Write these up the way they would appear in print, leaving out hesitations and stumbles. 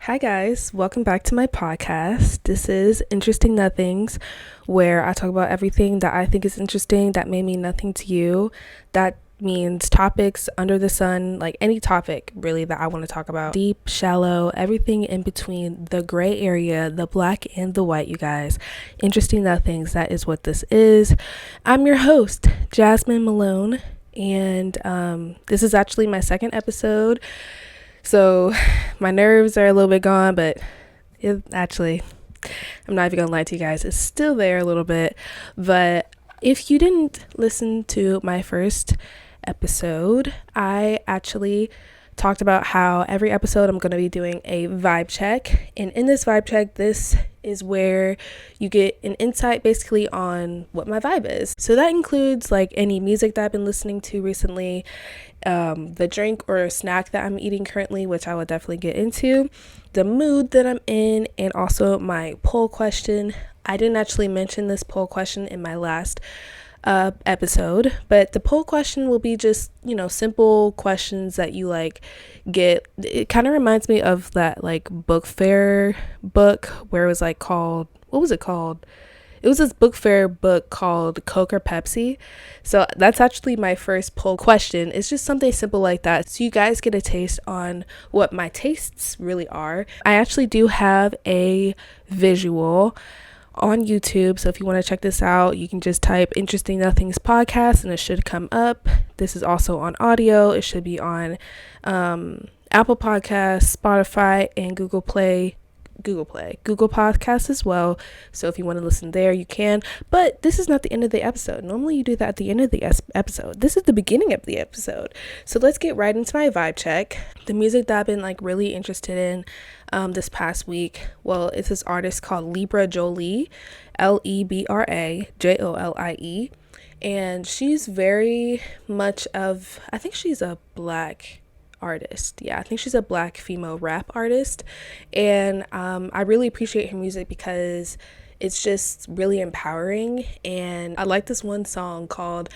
Hi guys, welcome back to my podcast. This is Interesting Nothings, where I talk about everything that I think is interesting that may mean nothing to you. That means topics under the sun, like any topic really that I want to talk about. Deep, shallow, everything in between, the gray area, the black and the white, you guys. Interesting Nothings, that is what this is. I'm your host, Jasmine Malone, and this is actually my second episode. So my nerves are a little bit gone, but I'm not even gonna lie to you guys, it's still there a little bit. But if you didn't listen to my first episode, I actually talked about how every episode I'm going to be doing a vibe check, and in this vibe check, this is where you get an insight basically on what my vibe is. So that includes like any music that I've been listening to recently, the drink or snack that I'm eating currently, which I will definitely get into, the mood that I'm in, and also my poll question. I didn't actually mention this poll question in my last episode, but the poll question will be just, simple questions that you get. It kind of reminds me of that book fair book where it was called, what was it called? It was this book fair book called Coke or Pepsi. So that's actually my first poll question. It's just something simple like that, so you guys get a taste on what my tastes really are. I actually do have a visual on YouTube, so if you want to check this out, you can just type Interesting Nothings podcast and it should come up. This is also on audio. It should be on Apple Podcasts, Spotify, and Google Podcasts as well. So if you want to listen there, you can. But this is not the end of the episode. Normally you do that at the end of the episode. This is the beginning of the episode. So let's get right into my vibe check. The music that I've been really interested in this past week, well, it's this artist called Libra Jolie, LebraJolie, and she's very much of, I think she's a black artist. Yeah, I think she's a black female rap artist, and I really appreciate her music because it's just really empowering. And I like this one song called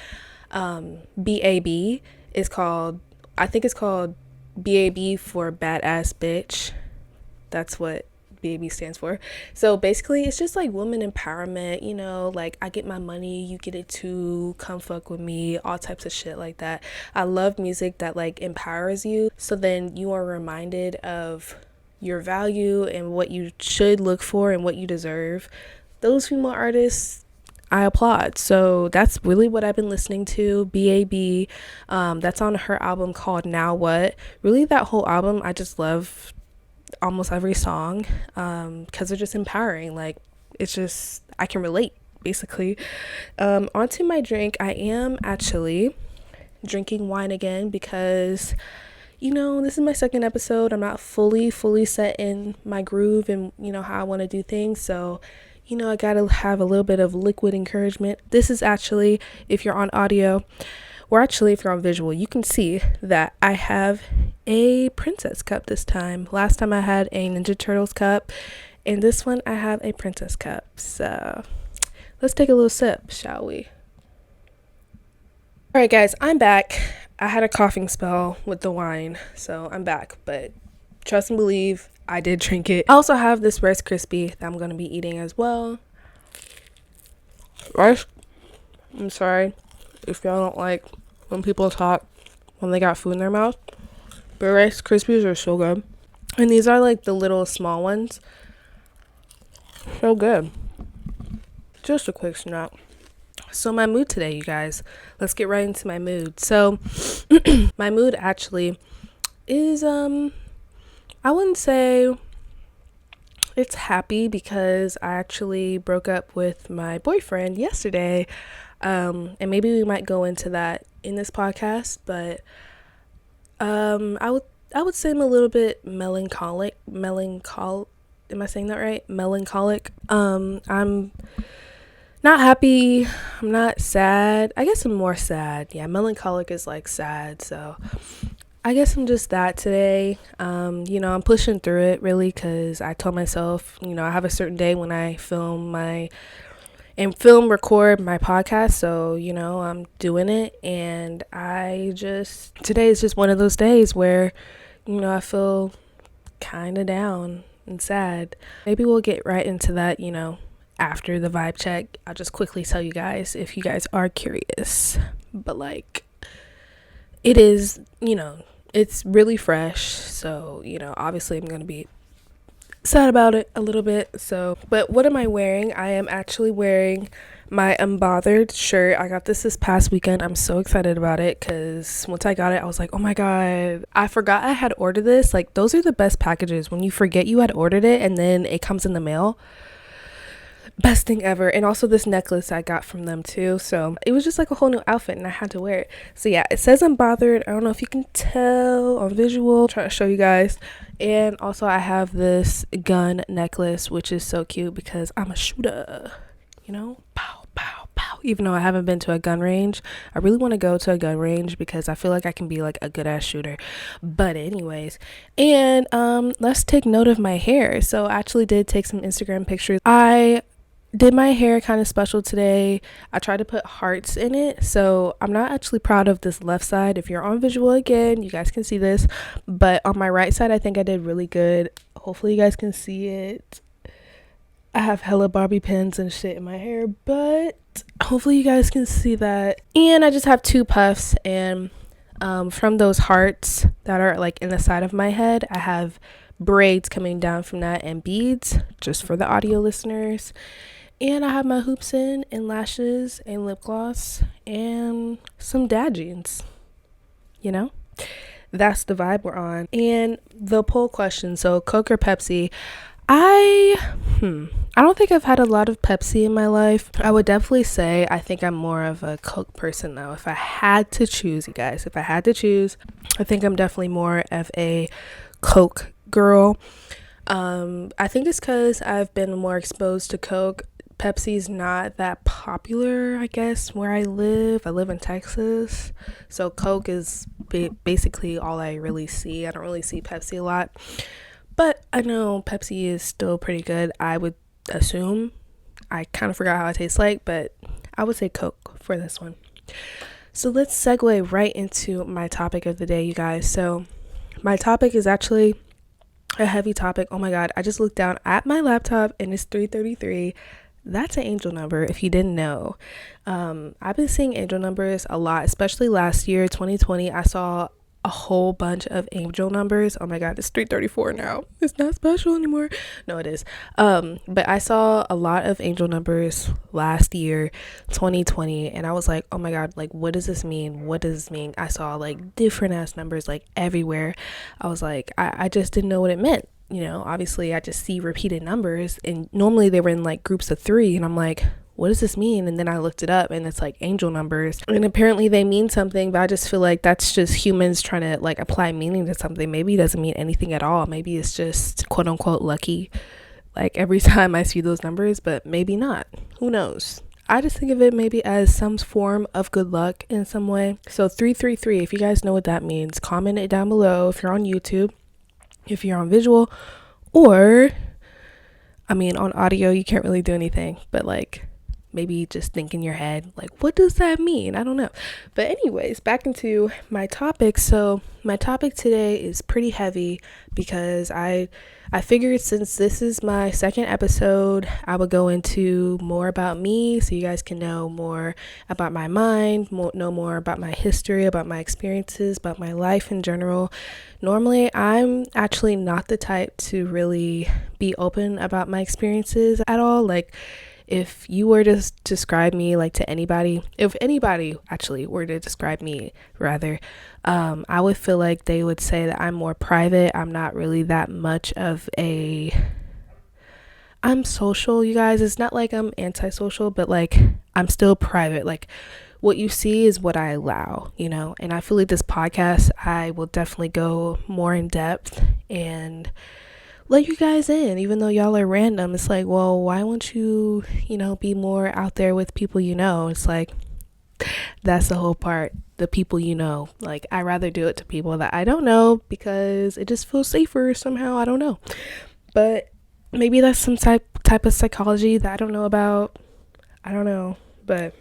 BAB. I think it's called BAB for Badass Bitch. That's what BAB stands for. So basically it's just woman empowerment, I get my money, you get it too, come fuck with me, all types of shit like that. I love music that empowers you, so then you are reminded of your value and what you should look for and what you deserve. Those female artists, I applaud. So that's really what I've been listening to. BAB, that's on her album called Now What. Really, that whole album, I just love almost every song, because they're just empowering. It's just, I can relate basically. Onto my drink. I am actually drinking wine again because this is my second episode. I'm not fully set in my groove and how I want to do things, so I gotta have a little bit of liquid encouragement. This is actually, if you're on audio, or actually if you're on visual, you can see that I have a princess cup this time. Last time I had a Ninja Turtles cup, and this one I have a princess cup. So let's take a little sip, shall we? Alright guys, I'm back. I had a coughing spell with the wine, so I'm back, but trust and believe, I did drink it. I also have this Rice Krispie that I'm going to be eating as well. I'm sorry if y'all don't like when people talk when they got food in their mouth, but Rice Krispies are so good. And these are the little small ones. So good. Just a quick snack. So my mood today, you guys. Let's get right into my mood. So my mood actually is, I wouldn't say it's happy, because I actually broke up with my boyfriend yesterday. And maybe we might go into that in this podcast, but I would say I'm a little bit melancholic. Am I saying that right? Melancholic. I'm not happy. I'm not sad. I guess I'm more sad. Yeah, melancholic is sad, so I guess I'm just that today. I'm pushing through it really, because I told myself, I have a certain day when I record my podcast, so I'm doing it, and today is just one of those days where I feel kind of down and sad. Maybe we'll get right into that, after the vibe check. I'll just quickly tell you guys if you guys are curious. But like, it is, it's really fresh. So, obviously I'm going to be sad about it a little bit. So, but what am I wearing? I am actually wearing my unbothered shirt. I got this past weekend. I'm so excited about it because once I got it, I was like, oh my god, I forgot I had ordered this. Like, those are the best packages when you forget you had ordered it and then it comes in the mail. Best thing ever. And also this necklace I got from them too, so it was just like a whole new outfit and I had to wear it. So yeah, it says unbothered. I don't know if you can tell on visual, trying to show you guys. And also I have this gun necklace, which is so cute because I'm a shooter, pow pow pow. Even though I haven't been to a gun range, I really want to go to a gun range because I feel like I can be like a good ass shooter. But anyways, and let's take note of my hair. So I actually did take some Instagram pictures. I did my hair kind of special today. I tried to put hearts in it, so I'm not actually proud of this left side. If you're on visual again, you guys can see this, but on my right side I think I did really good. Hopefully you guys can see it. I have hella Barbie pins and shit in my hair, but hopefully you guys can see that. And I just have 2 puffs, and from those hearts that are like in the side of my head, I have braids coming down from that and beads, just for the audio listeners. And I have my hoops in and lashes and lip gloss and some dad jeans. That's the vibe we're on. And the poll question, so Coke or Pepsi? I don't think I've had a lot of Pepsi in my life. I would definitely say I think I'm more of a Coke person though. If I had to choose, you guys, I think I'm definitely more of a Coke girl. I think it's because I've been more exposed to Coke. Pepsi's not that popular, I guess, where I live. I live in Texas, so Coke is basically all I really see. I don't really see Pepsi a lot, but I know Pepsi is still pretty good, I would assume. I kind of forgot how it tastes like, but I would say Coke for this one. So let's segue right into my topic of the day, you guys. So my topic is actually a heavy topic. Oh my god, I just looked down at my laptop and it's 3:33. That's an angel number, if you didn't know. I've been seeing angel numbers a lot, especially last year, 2020. I saw a whole bunch of angel numbers. Oh my god, it's 3:34 now. It's not special anymore. No, it is. But I saw a lot of angel numbers last year, 2020, and I was like, oh my god, like, what does this mean? What does this mean? I saw like different ass numbers like everywhere. I was like, I just didn't know what it meant. Obviously I just see repeated numbers, and normally they were in like groups of 3, and I'm like, what does this mean? And then I looked it up and it's like angel numbers, and apparently they mean something, but I just feel like that's just humans trying to like apply meaning to something. Maybe it doesn't mean anything at all. Maybe it's just quote unquote lucky, like every time I see those numbers, but maybe not. Who knows? I just think of it maybe as some form of good luck in some way. So 333, if you guys know what that means, comment it down below. If you're on YouTube, if you're on visual, or on audio you can't really do anything, but like maybe just think in your head, like, what does that mean? I don't know. But anyways, back into my topic. So my topic today is pretty heavy because I figured since this is my second episode, I would go into more about me so you guys can know more about my mind, know more about my history, about my experiences, about my life in general. Normally, I'm actually not the type to really be open about my experiences at all. Like, if you were to describe me like to anybody, if anybody actually were to describe me rather, I would feel like they would say that I'm more private. I'm not really that much of I'm social, you guys. It's not like I'm antisocial, but like I'm still private. Like what you see is what I allow, and I feel like this podcast, I will definitely go more in depth and let you guys in, even though y'all are random. It's like, well, why won't you, be more out there with people It's like, that's the whole part, the people Like, I rather do it to people that I don't know because it just feels safer somehow. I don't know. But maybe that's some type of psychology that I don't know about. I don't know. But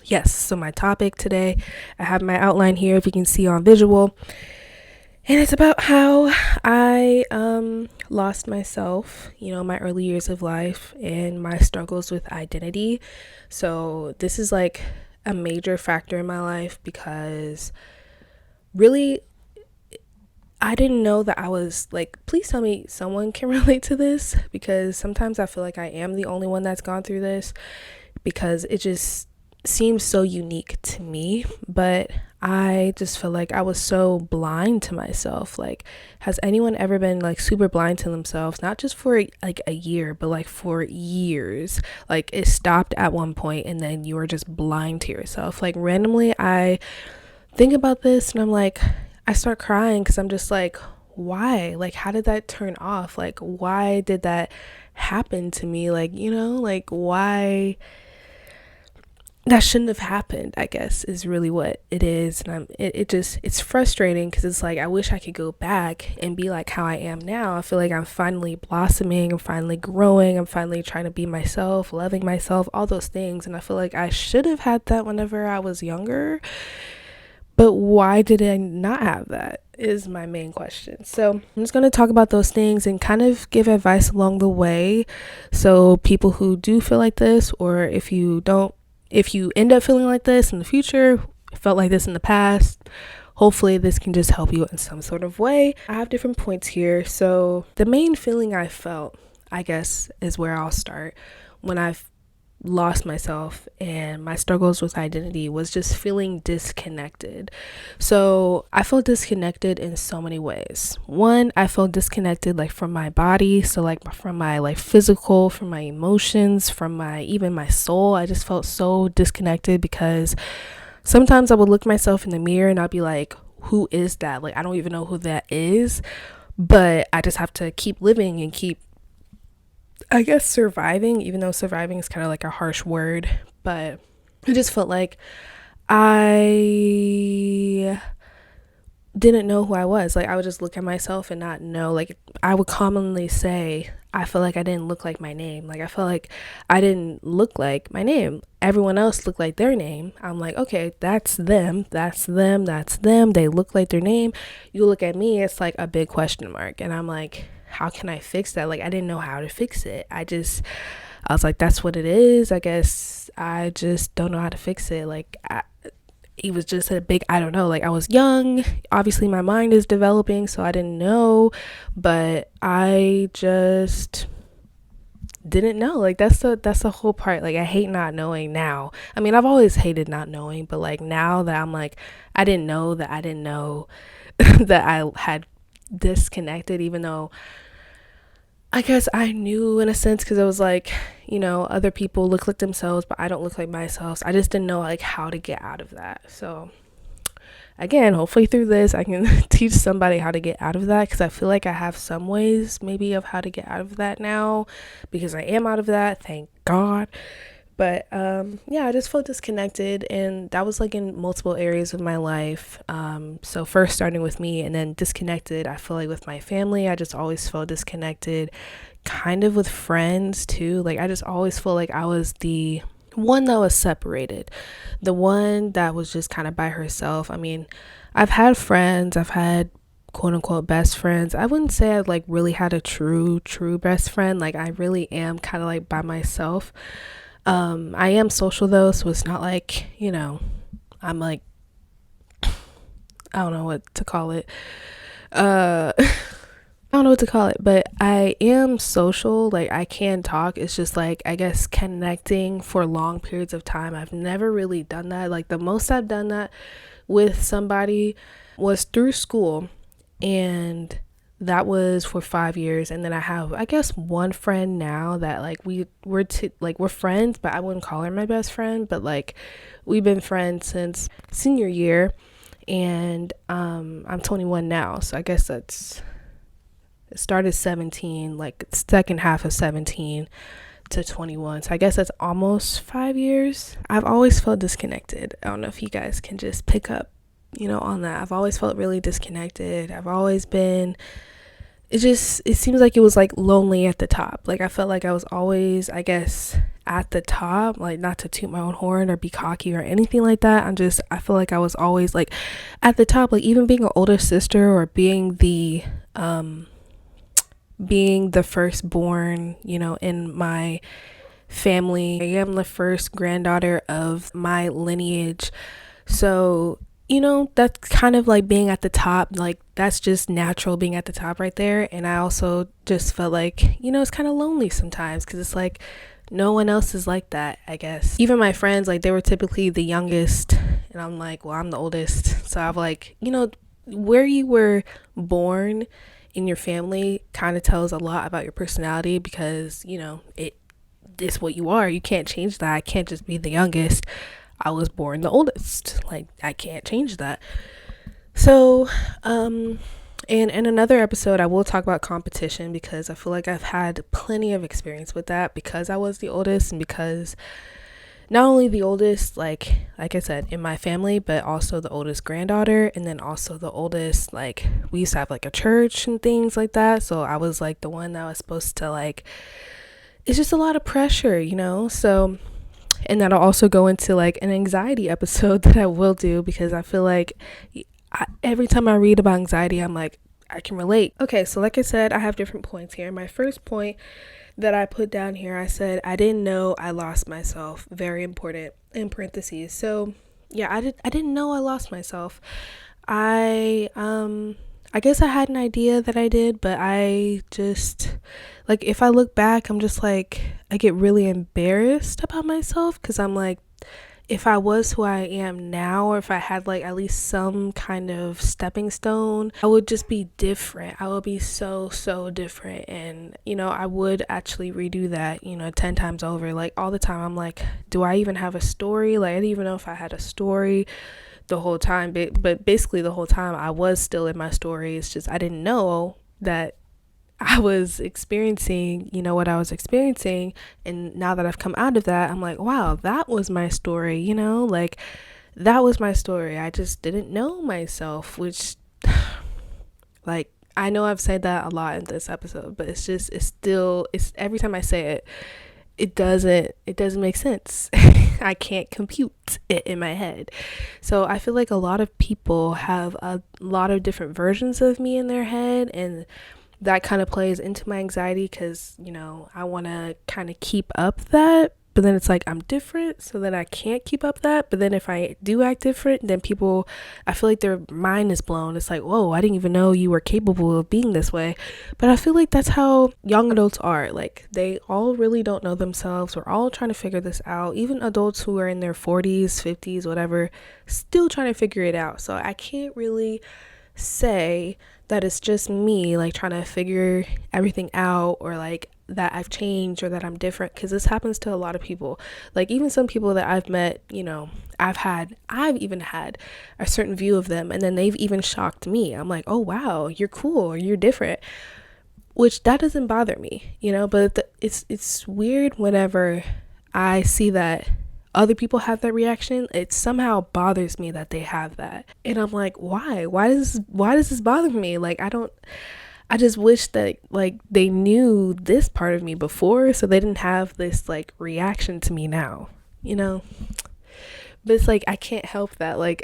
yes, so my topic today, I have my outline here if you can see on visual. And it's about how I lost myself, my early years of life and my struggles with identity. So this is like a major factor in my life because really I didn't know that I was like, please tell me someone can relate to this, because sometimes I feel like I am the only one that's gone through this because it just seems so unique to me. But I just feel like I was so blind to myself. Like, has anyone ever been like super blind to themselves? Not just for like a year, but like for years. Like, it stopped at one point and then you were just blind to yourself. Like, randomly I think about this and I'm like, I start crying because I'm just like, why? Like, how did that turn off? Like, why did that happen to me? Like, like, why? That shouldn't have happened, I guess, is really what it is. And it's frustrating because it's like, I wish I could go back and be like how I am now. I feel like I'm finally blossoming, I'm finally growing, I'm finally trying to be myself, loving myself, all those things. And I feel like I should have had that whenever I was younger. But why did I not have that is my main question. So I'm just going to talk about those things and kind of give advice along the way. So people who do feel like this, or if you end up feeling like this in the future, felt like this in the past, hopefully this can just help you in some sort of way. I have different points here. So the main feeling I felt, I guess, is where I'll start when I've lost myself and my struggles with identity was just feeling disconnected. So I felt disconnected in so many ways. One, I felt disconnected like from my body, so like from my like physical, from my emotions, from my even my soul. I just felt so disconnected because sometimes I would look myself in the mirror and I'd be like, who is that? Like, I don't even know who that is, but I just have to keep living and keep, I guess, surviving, even though surviving is kind of like a harsh word. But I just felt like I didn't know who I was. Like, I would just look at myself and not know. Like, I would commonly say, I feel like I didn't look like my name. Like, I felt like I didn't look like my name. Everyone else looked like their name. I'm like, okay, that's them, that's them, that's them. They look like their name. You look at me, it's like a big question mark. And I'm like, how can I fix that? Like, I didn't know how to fix it. I was like, that's what it is. I guess I just don't know how to fix it. Like, it was just a big, I don't know. Like, I was young. Obviously, my mind is developing, so I didn't know. But I just didn't know. Like, that's the whole part. Like, I hate not knowing now. I mean, I've always hated not knowing, but like now that I'm like, I didn't know that that I had disconnected, even though I guess I knew in a sense, because it was like, other people look like themselves, but I don't look like myself. So I just didn't know like how to get out of that. So again, hopefully through this, I can teach somebody how to get out of that, because I feel like I have some ways maybe of how to get out of that now, because I am out of that, thank God. But I just felt disconnected, and that was like in multiple areas of my life. So first starting with me, and then disconnected, I feel like with my family, I just always felt disconnected, kind of with friends too. Like, I just always felt like I was the one that was separated, the one that was just kind of by herself. I mean, I've had friends, I've had quote unquote best friends. I wouldn't say I've like really had a true best friend. Like, I really am kind of like by myself. I am social though, so it's not like, I'm like, I don't know what to call it. I don't know what to call it, but I am social. Like, I can talk. It's just like, I guess, connecting for long periods of time. I've never really done that. Like, the most I've done that with somebody was through school, and that was for 5 years. And then I have, I guess, one friend now that like we're friends, but I wouldn't call her my best friend. But like, we've been friends since senior year, and I'm 21 now, so I guess it started 17, like second half of 17 to 21, so I guess that's almost 5 years. I've always felt disconnected. I don't know if you guys can just pick up on that. I've always felt really disconnected. I've always been, it seems like it was like lonely at the top. Like, I felt like I was always, I guess, at the top, like not to toot my own horn or be cocky or anything like that. I feel like I was always like at the top, like even being an older sister or being the firstborn, in my family. I am the first granddaughter of my lineage. So, that's kind of like being at the top. Like that's just natural being at the top right there. And I also just felt like, it's kind of lonely sometimes because it's like no one else is like that, I guess. Even my friends, like they were typically the youngest. And I'm like, well, I'm the oldest. So I'm like, where you were born in your family kind of tells a lot about your personality because it's what you are. You can't change that. I can't just be the youngest. I was born the oldest. Like I can't change that. So and in another episode I will talk about competition because I feel like I've had plenty of experience with that because I was the oldest and because not only the oldest, like I said, in my family, but also the oldest granddaughter, and then also the oldest, like we used to have like a church and things like that. So I was like the one that was supposed to like, it's just a lot of pressure, So, and that'll also go into like an anxiety episode that I will do because I feel like every time I read about anxiety, I'm like, I can relate. Okay, so like I said, I have different points here. My first point that I put down here, I said, I didn't know I lost myself. Very important in parentheses. So yeah, I didn't know I lost myself. I guess I had an idea that I did, but I just, like, if I look back, I'm just like, I get really embarrassed about myself because I'm like, if I was who I am now, or if I had like at least some kind of stepping stone, I would just be different. I would be so different. And, I would actually redo that, 10 times over. Like all the time, I'm like, do I even have a story? Like, I didn't even know if I had a story the whole time. But basically the whole time I was still in my story. It's just I didn't know that I was experiencing, what I was experiencing. And now that I've come out of that, I'm like, wow, that was my story, like that was my story. I just didn't know myself, which like, I know I've said that a lot in this episode, but it's every time I say it, it doesn't make sense. I can't compute it in my head. So I feel like a lot of people have a lot of different versions of me in their head, and that kind of plays into my anxiety because, I want to kind of keep up that, but then it's like I'm different, so then I can't keep up that. But then if I do act different, then people, I feel like their mind is blown. It's like, whoa, I didn't even know you were capable of being this way. But I feel like that's how young adults are. Like they all really don't know themselves. We're all trying to figure this out. Even adults who are in their 40s, 50s, whatever, still trying to figure it out. So I can't really say that it's just me like trying to figure everything out, or like that I've changed or that I'm different, because this happens to a lot of people. Like even some people that I've met, I've even had a certain view of them, and then they've even shocked me. I'm like, oh wow, you're cool, or you're different, which that doesn't bother me, but it's weird whenever I see that other people have that reaction. It somehow bothers me that they have that, and I'm like, why does this bother me? Like I just wish that like they knew this part of me before, so they didn't have this like reaction to me now, but it's like I can't help that. Like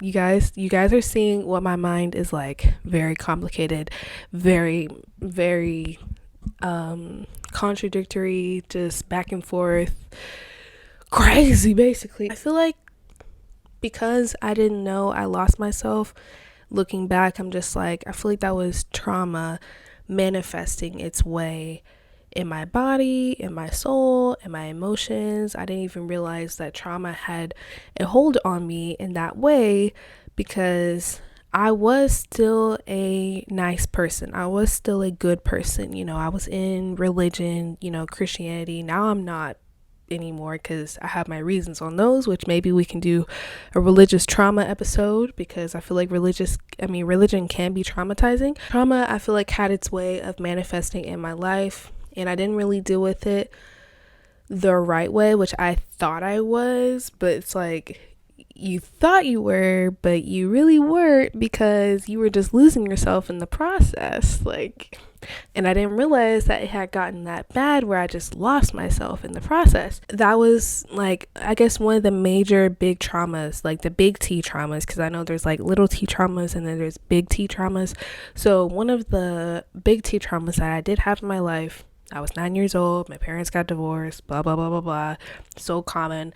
you guys are seeing what my mind is like. Very complicated, very contradictory, just back and forth, crazy basically. I feel like because I didn't know I lost myself, looking back, I'm just like, I feel like that was trauma manifesting its way in my body, in my soul, in my emotions. I didn't even realize that trauma had a hold on me in that way, because I was still a nice person. I was still a good person. I was in religion, Christianity. Now I'm not anymore because I have my reasons on those, which maybe we can do a religious trauma episode, because I feel like religion can be traumatizing. Trauma, I feel like, had its way of manifesting in my life, and I didn't really deal with it the right way, which I thought I was. But it's like, you thought you were, but you really weren't, because you were just losing yourself in the process. Like, and I didn't realize that it had gotten that bad where I just lost myself in the process. That was like, I guess, one of the major big traumas, like the big T traumas, because I know there's like little T traumas and then there's big T traumas. So one of the big T traumas that I did have in my life, I was 9 years old, my parents got divorced, blah, blah, blah, blah, blah. So common,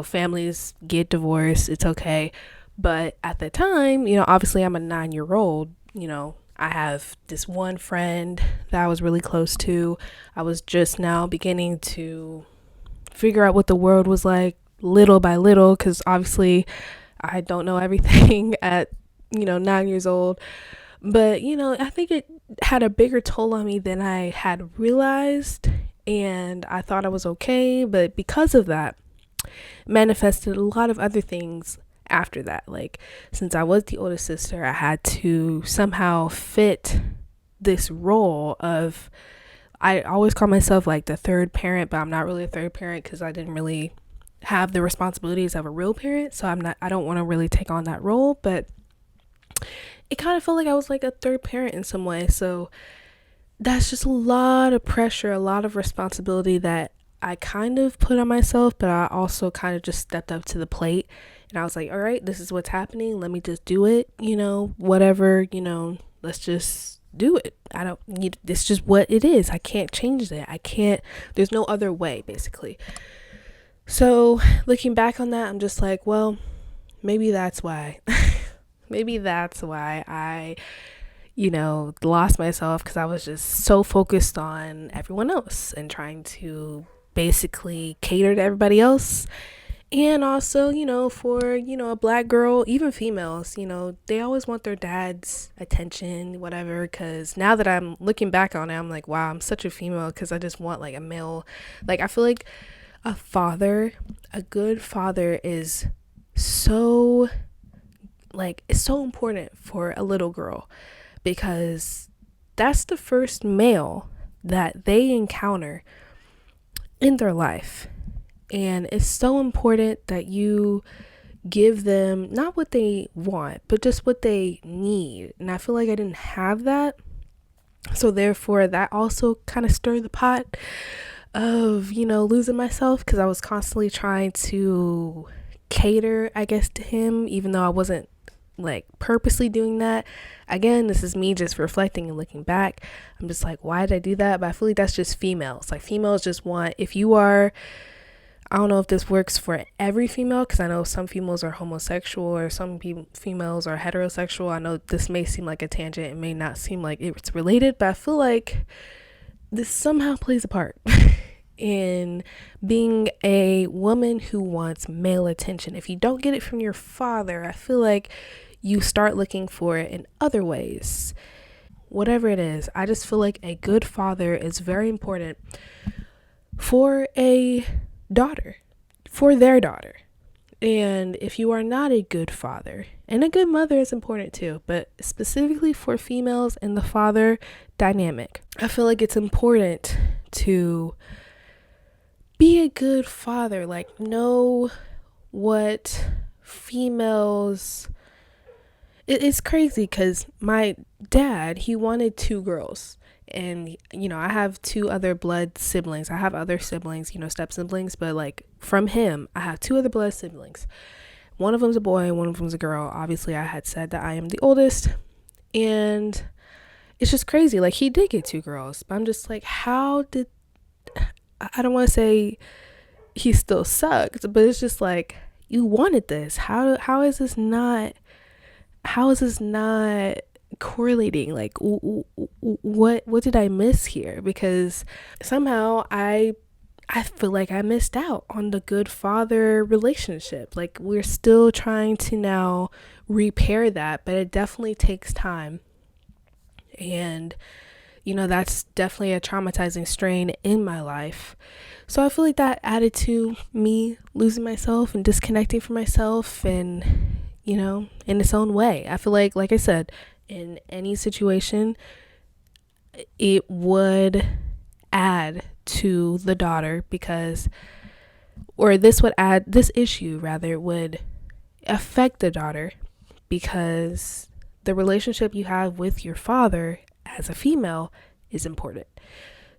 families get divorced, it's okay. But at the time, obviously I'm a 9-year-old, I have this one friend that I was really close to. I was just now beginning to figure out what the world was like little by little, because obviously I don't know everything at, 9 years old. But, I think it had a bigger toll on me than I had realized. And I thought I was okay. But because of that, manifested a lot of other things after that. Like, since I was the oldest sister, I had to somehow fit this role of, I always call myself like the third parent, but I'm not really a third parent because I didn't really have the responsibilities of a real parent. So I don't want to really take on that role. But it kind of felt like I was like a third parent in some way. So that's just a lot of pressure, a lot of responsibility that I kind of put on myself, but I also kind of just stepped up to the plate. And I was like, all right, this is what's happening. Let me just do it, whatever, let's just do it. It's just what it is. I can't change that. There's no other way, basically. So looking back on that, I'm just like, well, maybe that's why. Maybe that's why I, lost myself, because I was just so focused on everyone else and trying to basically cater to everybody else. And also, for, a black girl, even females, they always want their dad's attention, whatever. Because now that I'm looking back on it, I'm like, wow, I'm such a female, because I just want like a male. Like, I feel like a good father is so, like, it's so important for a little girl, because that's the first male that they encounter in their life. And it's so important that you give them not what they want, but just what they need. And I feel like I didn't have that. So therefore, that also kind of stirred the pot of, losing myself, because I was constantly trying to cater, I guess, to him, even though I wasn't like purposely doing that. Again, this is me just reflecting and looking back. I'm just like, why did I do that? But I feel like that's just females. Like, females just want, if you are, I don't know if this works for every female, because I know some females are homosexual or some females are heterosexual. I know this may seem like a tangent. It may not seem like it's related, but I feel like this somehow plays a part in being a woman who wants male attention. If you don't get it from your father, I feel like you start looking for it in other ways. Whatever it is, I just feel like a good father is very important for a daughter, for their daughter. And if you are not a good father, and a good mother is important too, but specifically for females and the father dynamic, I feel like it's important to be a good father. Like, know what females, it's crazy, because my dad, he wanted 2 girls. And, I have 2 other blood siblings. I have other siblings, step siblings. But, like, from him, I have 2 other blood siblings. One of them's a boy and one of them's a girl. Obviously, I had said that I am the oldest. And it's just crazy. Like, he did get 2 girls. But I'm just like, I don't want to say he still sucked. But it's just like, you wanted this. How is this not correlating? Like, what did I miss here? Because somehow I feel like I missed out on the good father relationship. Like, we're still trying to now repair that, but it definitely takes time. And that's definitely a traumatizing strain in my life. So I feel like that added to me losing myself and disconnecting from myself, and in its own way. I feel like I said, in any situation, it would add to the daughter, because, or this issue rather would affect the daughter, because the relationship you have with your father as a female is important.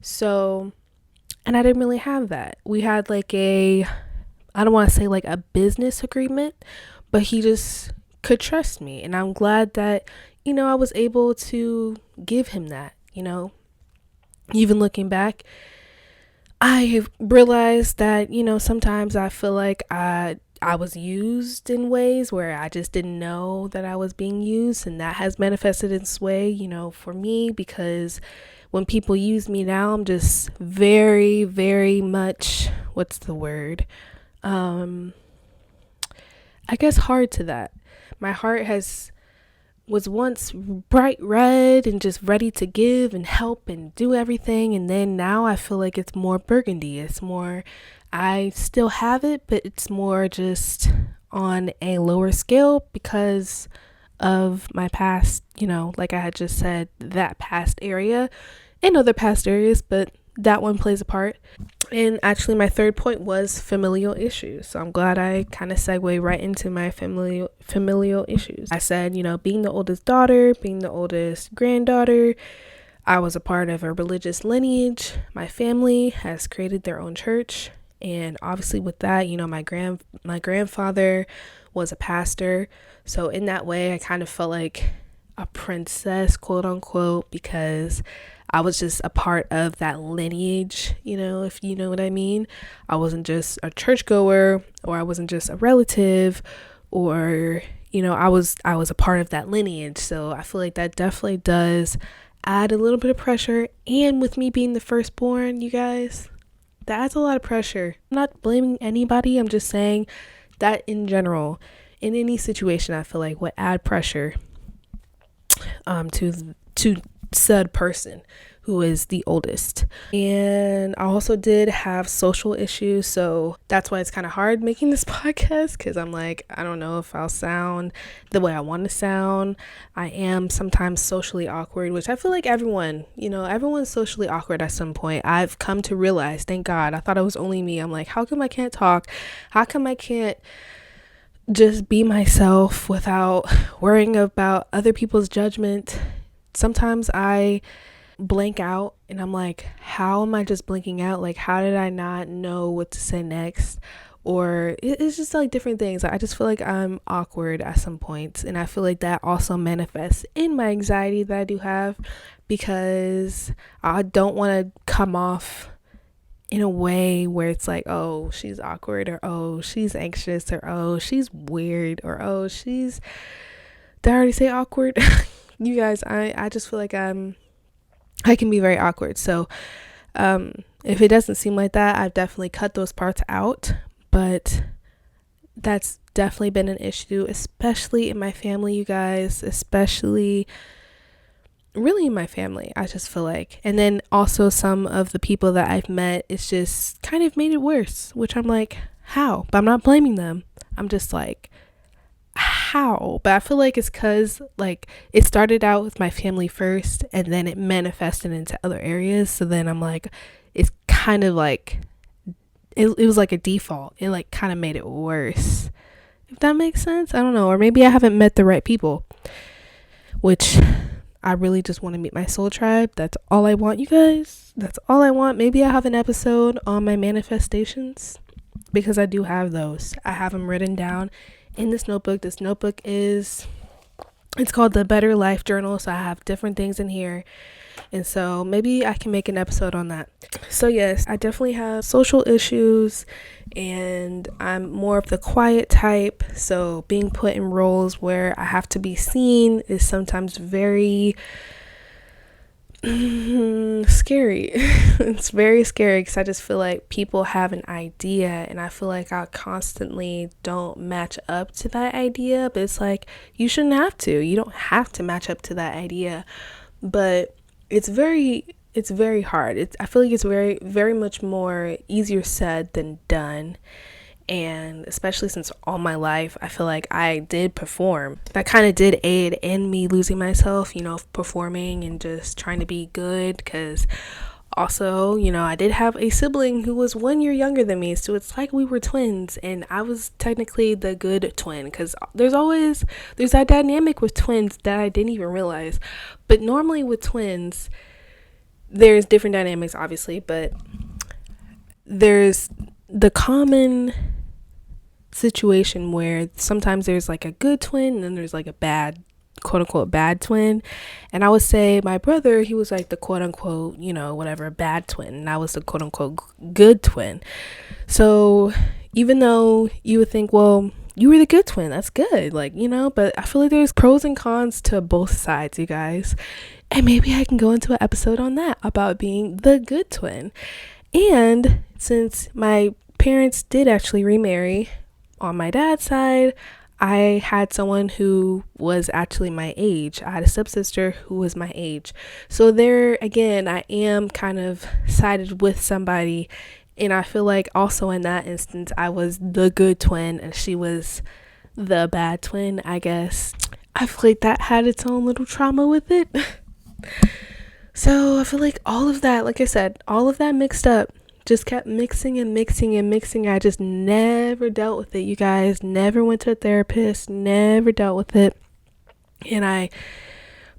So, and I didn't really have that. We had like I don't want to say like a business agreement, but he just could trust me. And I'm glad that, I was able to give him that, Even looking back, I realized that, sometimes I feel like I was used in ways where I just didn't know that I was being used, and that has manifested in its way, for me, because when people use me now, I'm just very, very much, what's the word? I guess hard to that. My heart was once bright red and just ready to give and help and do everything, and then now I feel like it's more burgundy. It's more, I still have it, but it's more just on a lower scale because of my past, like I had just said, that past area and other past areas, but that one plays a part. And actually my third point was familial issues. So I'm glad I kind of segue right into my familial issues. I said, being the oldest daughter, being the oldest granddaughter, I was a part of a religious lineage. My family has created their own church. And obviously with that, my grandfather was a pastor. So in that way, I kind of felt like a princess, quote unquote, because I was just a part of that lineage, if you know what I mean. I wasn't just a churchgoer, or I wasn't just a relative, or, I was a part of that lineage. So I feel like that definitely does add a little bit of pressure. And with me being the firstborn, you guys, that adds a lot of pressure. I'm not blaming anybody. I'm just saying that in general, in any situation, I feel like would add pressure to said person who is the oldest. And I also did have social issues, so that's why it's kind of hard making this podcast, because I'm like, I don't know if I'll sound the way I want to sound. I am sometimes socially awkward, which I feel like everyone's socially awkward at some point. I've come to realize, thank God. I thought it was only me. I'm like, how come I can't talk? How come I can't just be myself without worrying about other people's judgment? Sometimes I blank out and I'm like, how am I just blinking out? Like, how did I not know what to say next? Or it's just like different things. I just feel like I'm awkward at some points, and I feel like that also manifests in my anxiety that I do have, because I don't want to come off in a way where it's like, oh, she's awkward, or oh, she's anxious, or oh, she's weird, or oh, did I already say awkward? You guys, I just feel like I can be very awkward. So if it doesn't seem like that, I've definitely cut those parts out. But that's definitely been an issue, especially in my family, you guys, especially really in my family, I just feel like. And then also some of the people that I've met, it's just kind of made it worse, which I'm like, how? But I'm not blaming them. I'm just like, how? But I feel like it's because like it started out with my family first, and then it manifested into other areas. So then I'm like, it's kind of like it was like a default. It like kind of made it worse, if that makes sense. I don't know, or maybe I haven't met the right people, which I really just want to meet my soul tribe. That's all I want, you guys. That's all I want. Maybe I have an episode on my manifestations, because I do have those. I have them written down in this notebook. This notebook it's called the Better Life Journal. So I have different things in here. And so maybe I can make an episode on that. So yes, I definitely have social issues, and I'm more of the quiet type. So being put in roles where I have to be seen is sometimes very scary. It's very scary, because I just feel like people have an idea, and I feel like I constantly don't match up to that idea. But it's like, you shouldn't have to. You don't have to match up to that idea. But it's very hard. I feel like it's very, very much more easier said than done. And especially since all my life, I feel like I did perform. That kind of did aid in me losing myself, performing and just trying to be good, because Also, I did have a sibling who was 1 year younger than me, so it's like we were twins, and I was technically the good twin, because there's that dynamic with twins that I didn't even realize. But normally with twins, there's different dynamics, obviously, but there's the common situation where sometimes there's like a good twin and then there's like a bad, quote unquote, bad twin. And I would say my brother, he was like the quote unquote, whatever, bad twin, and I was the quote unquote good twin. So even though you would think, well, you were the good twin, that's good, but I feel like there's pros and cons to both sides, you guys. And maybe I can go into an episode on that about being the good twin. And since my parents did actually remarry on my dad's side, I had someone who was actually my age. I had a stepsister who was my age. So there again, I am kind of sided with somebody. And I feel like also in that instance, I was the good twin and she was the bad twin, I guess. I feel like that had its own little trauma with it. So I feel like all of that, like I said, all of that mixed up just kept mixing and mixing and mixing. I just never dealt with it, you guys. Never went to a therapist, never dealt with it. And I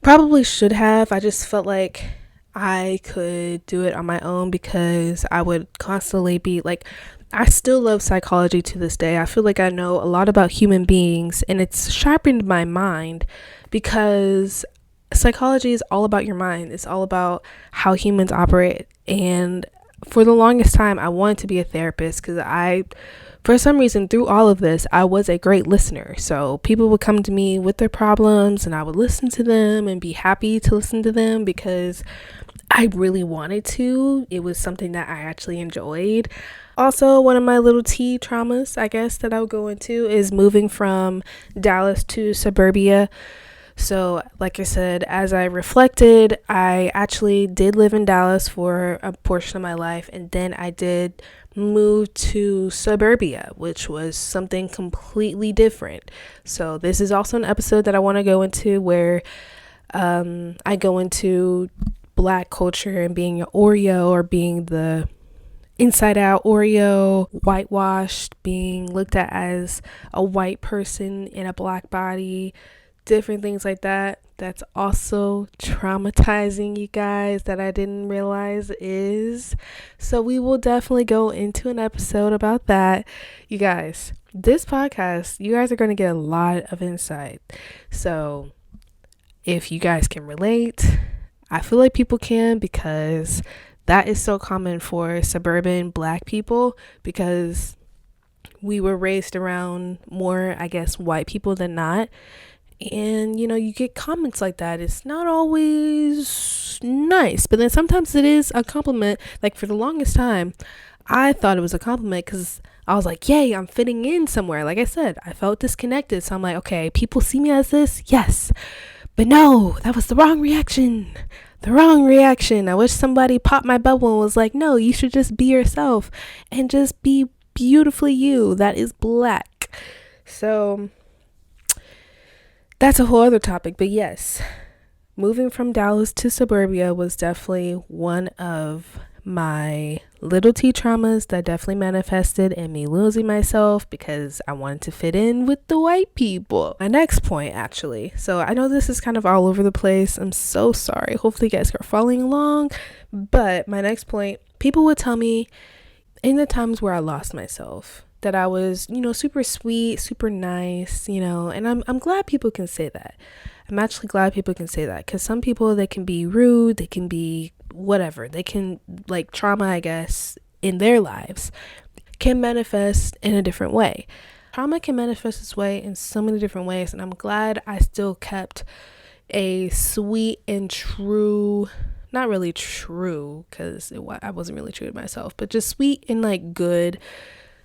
probably should have. I just felt like I could do it on my own because I would constantly be like, I still love psychology to this day. I feel like I know a lot about human beings, and it's sharpened my mind because psychology is all about your mind. It's all about how humans operate. And for the longest time, I wanted to be a therapist because for some reason, through all of this, I was a great listener. So people would come to me with their problems and I would listen to them and be happy to listen to them because I really wanted to. It was something that I actually enjoyed. Also, one of my little T traumas, I guess, that I would go into is moving from Dallas to suburbia. So, like I said, as I reflected, I actually did live in Dallas for a portion of my life, and then I did move to suburbia, which was something completely different. So this is also an episode that I want to go into where I go into Black culture and being an Oreo, or being the inside out Oreo, whitewashed, being looked at as a white person in a Black body, different things like that. That's also traumatizing, you guys, that I didn't realize is. So we will definitely go into an episode about that. You guys, this podcast, you guys are going to get a lot of insight. So if you guys can relate, I feel like people can, because that is so common for suburban Black people, because we were raised around more, I guess, white people than not. And, you get comments like that. It's not always nice, but then sometimes it is a compliment. Like for the longest time, I thought it was a compliment because I was like, yay, I'm fitting in somewhere. Like I said, I felt disconnected. So I'm like, okay, people see me as this. Yes. But no, that was the wrong reaction. The wrong reaction. I wish somebody popped my bubble and was like, no, you should just be yourself and just be beautifully you. That is Black. So that's a whole other topic. But yes, moving from Dallas to suburbia was definitely one of my little T traumas that definitely manifested in me losing myself because I wanted to fit in with the white people. My next point, actually, so I know this is kind of all over the place. I'm so sorry. Hopefully you guys are following along. But my next point, people would tell me in the times where I lost myself that I was, super sweet, super nice, and I'm glad people can say that. I'm actually glad people can say that, because some people, they can be rude, they can be whatever, they can, like, trauma, I guess, in their lives can manifest in a different way. Trauma can manifest its way in so many different ways, and I'm glad I still kept a sweet and true, not really true, because I wasn't really true to myself, but just sweet and like good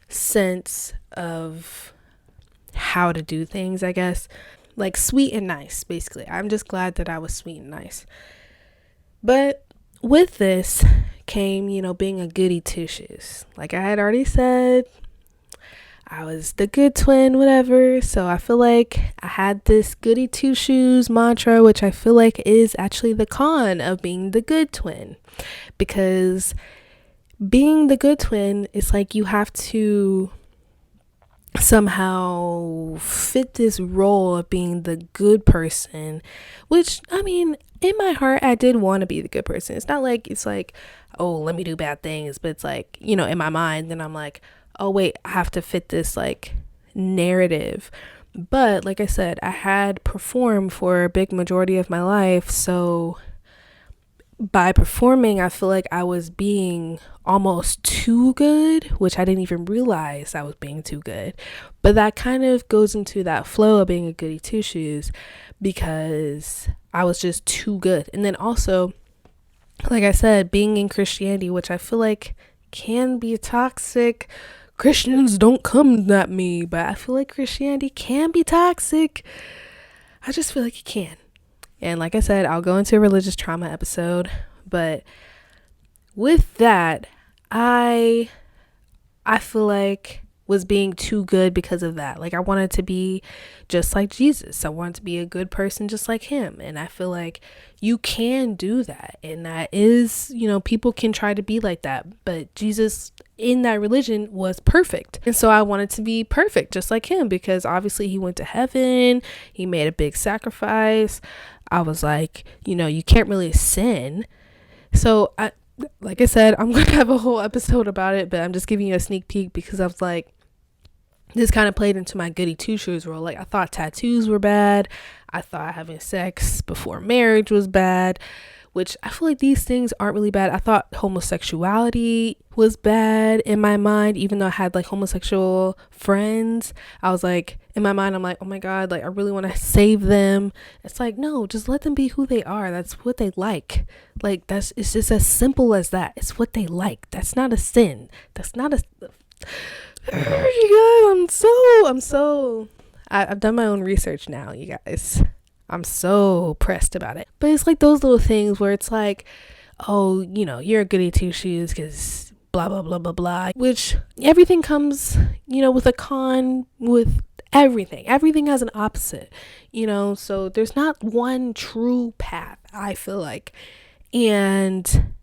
sense of how to do things, I guess. Like sweet and nice, basically. I'm just glad that I was sweet and nice. But with this came, being a goody two shoes. Like I had already said, I was the good twin, whatever. So I feel like I had this goody two shoes mantra, which I feel like is actually the con of being the good twin. Because being the good twin is like you have to somehow fit this role of being the good person, which, I mean, in my heart, I did want to be the good person. It's not like, it's like, oh, let me do bad things. But it's like, you know, in my mind, then I'm like, oh, wait, I have to fit this like narrative. But like I said, I had performed for a big majority of my life. So by performing, I feel like I was being almost too good, which I didn't even realize I was being too good. But that kind of goes into that flow of being a goody two shoes, because I was just too good. And then also, like I said, being in Christianity, which I feel like can be toxic. Christians don't come at me, but I feel like Christianity can be toxic. I just feel like it can. And like I said, I'll go into a religious trauma episode, but with that, I feel like was being too good because of that. Like I wanted to be just like Jesus. I wanted to be a good person just like him. And I feel like you can do that. And that is, you know, people can try to be like that, but Jesus in that religion was perfect. And so I wanted to be perfect just like him, because obviously he went to heaven, he made a big sacrifice. I was like, you know, you can't really sin. So like I said, I'm going to have a whole episode about it, but I'm just giving you a sneak peek because I was like, this kind of played into my goody two shoes role. Like I thought tattoos were bad. I thought having sex before marriage was bad, which I feel like these things aren't really bad. I thought homosexuality was bad in my mind, even though I had like homosexual friends. I was like, in my mind, I'm like, oh my God, like I really want to save them. It's like, no, just let them be who they are. That's what they like. Like it's just as simple as that. It's what they like. That's not a sin. That's not a, you guys, I've done my own research now, you guys. I'm so pressed about it. But it's like those little things where it's like, oh, you know, you're a goody two shoes because blah, blah, blah, blah, blah. Which everything comes, you know, with a con, with everything. Everything has an opposite, you know. So there's not one true path, I feel like. And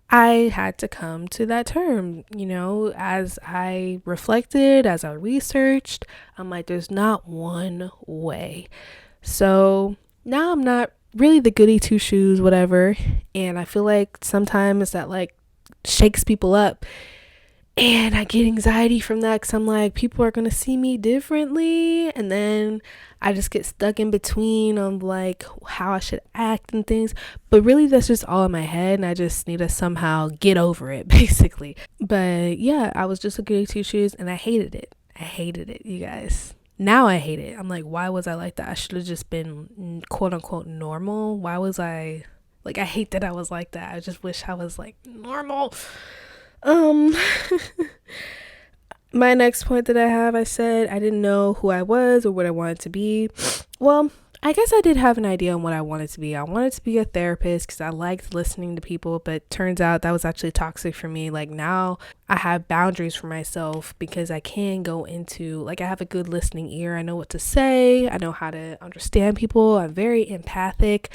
I had to come to that term, you know, as I reflected, as I researched. I'm like, there's not one way. So now I'm not really the goody two shoes, whatever. And I feel like sometimes that like shakes people up. And I get anxiety from that because I'm like, people are going to see me differently. And then I just get stuck in between on like how I should act and things. But really, that's just all in my head. And I just need to somehow get over it, basically. But yeah, I was just a goody two shoes and I hated it. I hated it, you guys. Now I hate it. I'm like, why was I like that? I should have just been quote unquote normal. Why was I like, I hate that I was like that. I just wish I was like normal. My next point that I have, I said I didn't know who I was or what I wanted to be. Well, I guess I did have an idea on what I wanted to be. I wanted to be a therapist because I liked listening to people, but turns out that was actually toxic for me. Like now I have boundaries for myself because I can go into, like I have a good listening ear. I know what to say. I know how to understand people. I'm very empathetic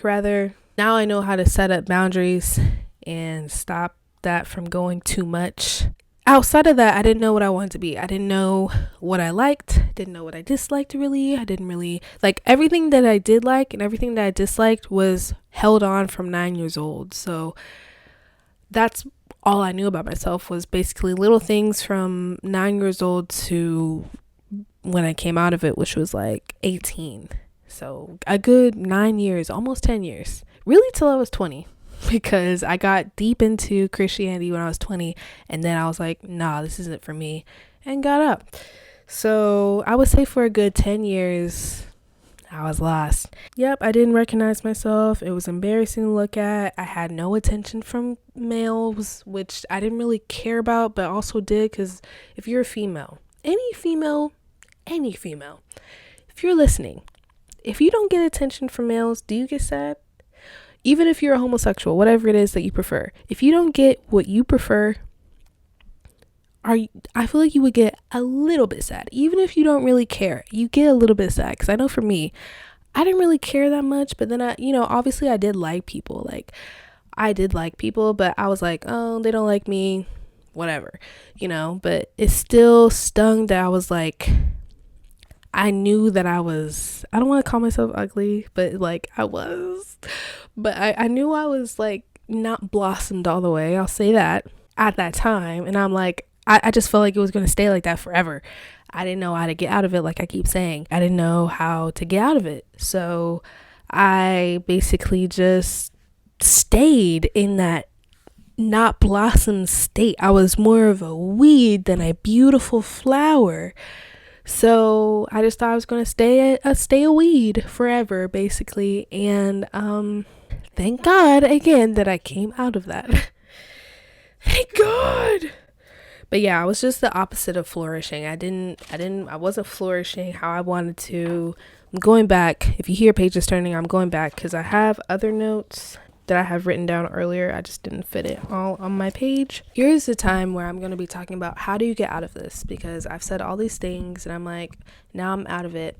rather. Now I know how to set up boundaries and stop that from going too much. Outside of that, I didn't know what I wanted to be. I didn't know what I liked, didn't know what I disliked really. I didn't really like everything that I did like, and everything that I disliked was held on from 9 years old. So that's all I knew about myself, was basically little things from 9 years old to when I came out of it, which was like 18. So a good 9 years, almost 10 years, really till I was 20. Because I got deep into Christianity when I was 20, and then I was like, nah, this isn't for me, and got up. So I would say for a good 10 years, I was lost. Yep, I didn't recognize myself. It was embarrassing to look at. I had no attention from males, which I didn't really care about, but also did, because if you're a female, any female, if you're listening, if you don't get attention from males, do you get sad? Even if you're a homosexual, whatever it is that you prefer, if you don't get what you prefer, I feel like you would get a little bit sad. Even if you don't really care, you get a little bit sad. Because I know for me, I didn't really care that much. But then obviously I did like people. Like, I did like people, but I was like, oh, they don't like me, whatever, but it still stung that I was like, I knew that I don't want to call myself ugly, but like I was, but I knew I was like not blossomed all the way. I'll say that at that time. And I'm like, I just felt like it was going to stay like that forever. I didn't know how to get out of it. Like I keep saying, I didn't know how to get out of it. So I basically just stayed in that not blossom state. I was more of a weed than a beautiful flower. So I just thought I was going to stay a weed forever, basically. And thank God again that I came out of that. Thank God. But yeah, I was just the opposite of flourishing. I wasn't flourishing how I wanted to. I'm going back. If you hear pages turning, I'm going back because I have other notes that I have written down earlier. I just didn't fit it all on my page. Here's the time where I'm going to be talking about how do you get out of this, because I've said all these things and I'm like, now I'm out of it.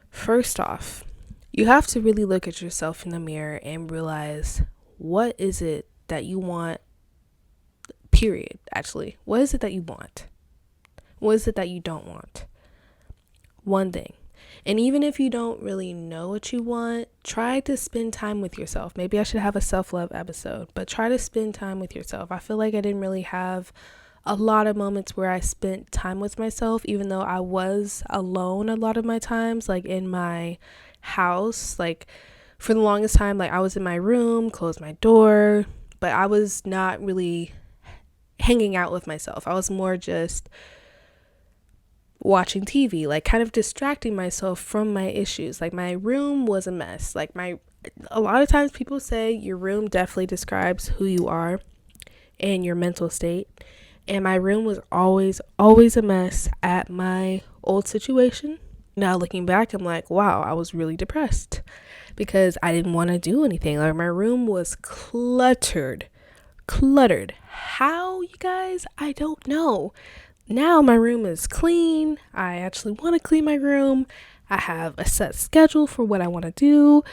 First off, you have to really look at yourself in the mirror and realize, what is it that you want? Period. Actually, what is it that you want? What is it that you don't want? One thing. And even if you don't really know what you want, try to spend time with yourself. Maybe I should have a self-love episode, but try to spend time with yourself. I feel like I didn't really have a lot of moments where I spent time with myself, even though I was alone a lot of my times, like in my house. Like for the longest time, like I was in my room, closed my door, but I was not really hanging out with myself. I was more just watching TV, like kind of distracting myself from my issues. Like my room was a mess. Like a lot of times people say your room definitely describes who you are and your mental state. And my room was always a mess at my old situation. Now looking back, I'm like, wow, I was really depressed because I didn't want to do anything. Like my room was cluttered. How, you guys? I don't know. Now my room is clean. I actually want to clean my room. I have a set schedule for what I want to do.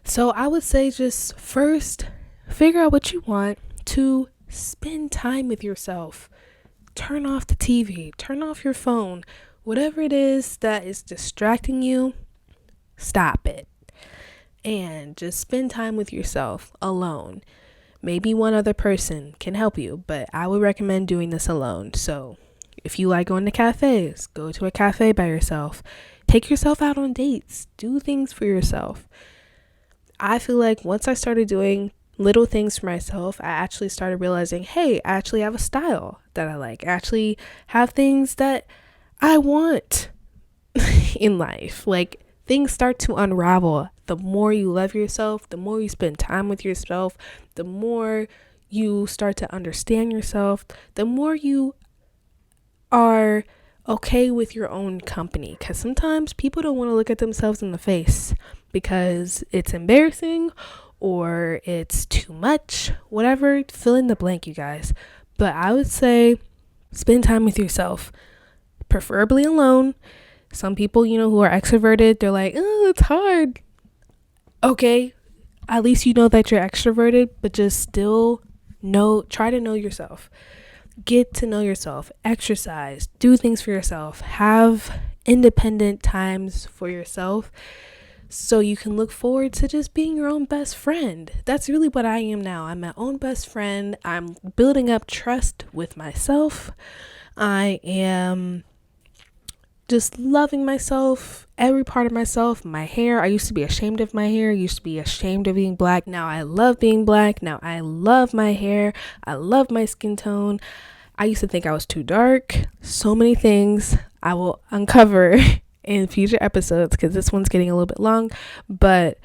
So I would say just first figure out what you want. To spend time with yourself. Turn off the TV. Turn off your phone. Whatever it is that is distracting you, stop it. And just spend time with yourself alone. Maybe one other person can help you, but I would recommend doing this alone. So if you like going to cafes, go to a cafe by yourself. Take yourself out on dates. Do things for yourself. I feel like once I started doing little things for myself, I actually started realizing, hey, I actually have a style that I like. I actually have things that I want in life. Like things start to unravel. The more you love yourself, the more you spend time with yourself, the more you start to understand yourself, the more you are okay with your own company. Because sometimes people don't want to look at themselves in the face because it's embarrassing or it's too much, whatever, fill in the blank, you guys. But I would say spend time with yourself, preferably alone. Some people, who are extroverted, they're like, oh, it's hard. Okay, at least you know that you're extroverted, but just still try to know yourself. Get to know yourself, exercise, do things for yourself, have independent times for yourself so you can look forward to just being your own best friend. That's really what I am now. I'm my own best friend. I'm building up trust with myself. I am just loving myself, every part of myself. My hair, I used to be ashamed of my hair. I used to be ashamed of being black. Now I love being black. Now I love my hair. I love my skin tone. I used to think I was too dark. So many things I will uncover in future episodes because this one's getting a little bit long. But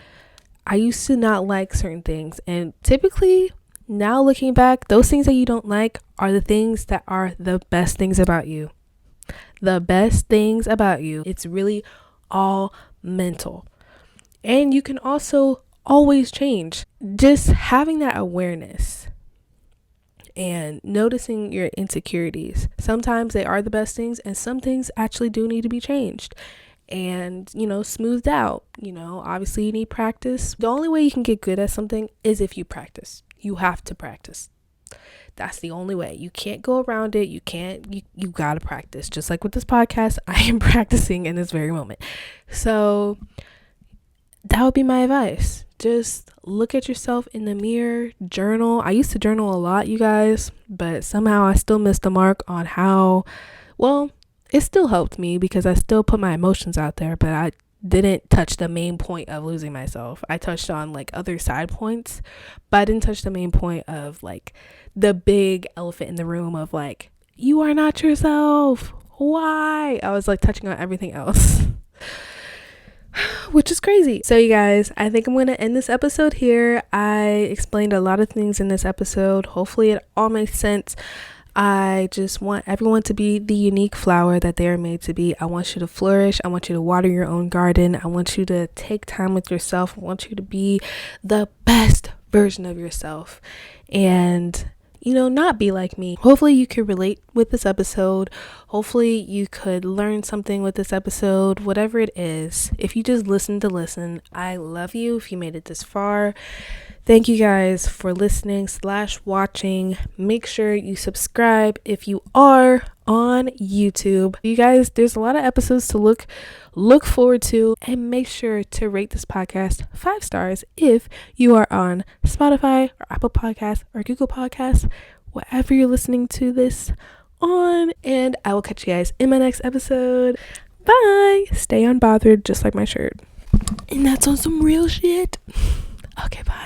I used to not like certain things. And typically, now looking back, those things that you don't like are the things that are the best things about you. The best things about you. It's really all mental. And you can also always change. Just having that awareness and noticing your insecurities. Sometimes they are the best things, and some things actually do need to be changed and, smoothed out. Obviously you need practice. The only way you can get good at something is if you practice. You have to practice. That's the only way. You can't go around it. You gotta practice. Just like with this podcast, I am practicing in this very moment. So that would be my advice. Just look at yourself in the mirror, journal. I used to journal a lot, you guys, but somehow I still missed the mark on how, well, it still helped me because I still put my emotions out there, but I didn't touch the main point of losing myself. I touched on like other side points, but I didn't touch the main point of like the big elephant in the room of like, you are not yourself. Why? I was like touching on everything else. Which is crazy. So you guys, I think I'm going to end this episode here. I explained a lot of things in this episode. Hopefully it all makes sense. I just want everyone to be the unique flower that they are made to be. I want you to flourish. I want you to water your own garden. I want you to take time with yourself. I want you to be the best version of yourself and not be like me. Hopefully you could relate with this episode. Hopefully you could learn something with this episode, whatever it is. If you just listen, I love you if you made it this far. Thank you guys for listening / watching. Make sure you subscribe if you are on YouTube. You guys, there's a lot of episodes to look forward to, and make sure to rate this podcast 5 stars if you are on Spotify or Apple Podcasts or Google Podcasts, wherever you're listening to this on. And I will catch you guys in my next episode. Bye. Stay unbothered, just like my shirt. And that's on some real shit. Okay, bye.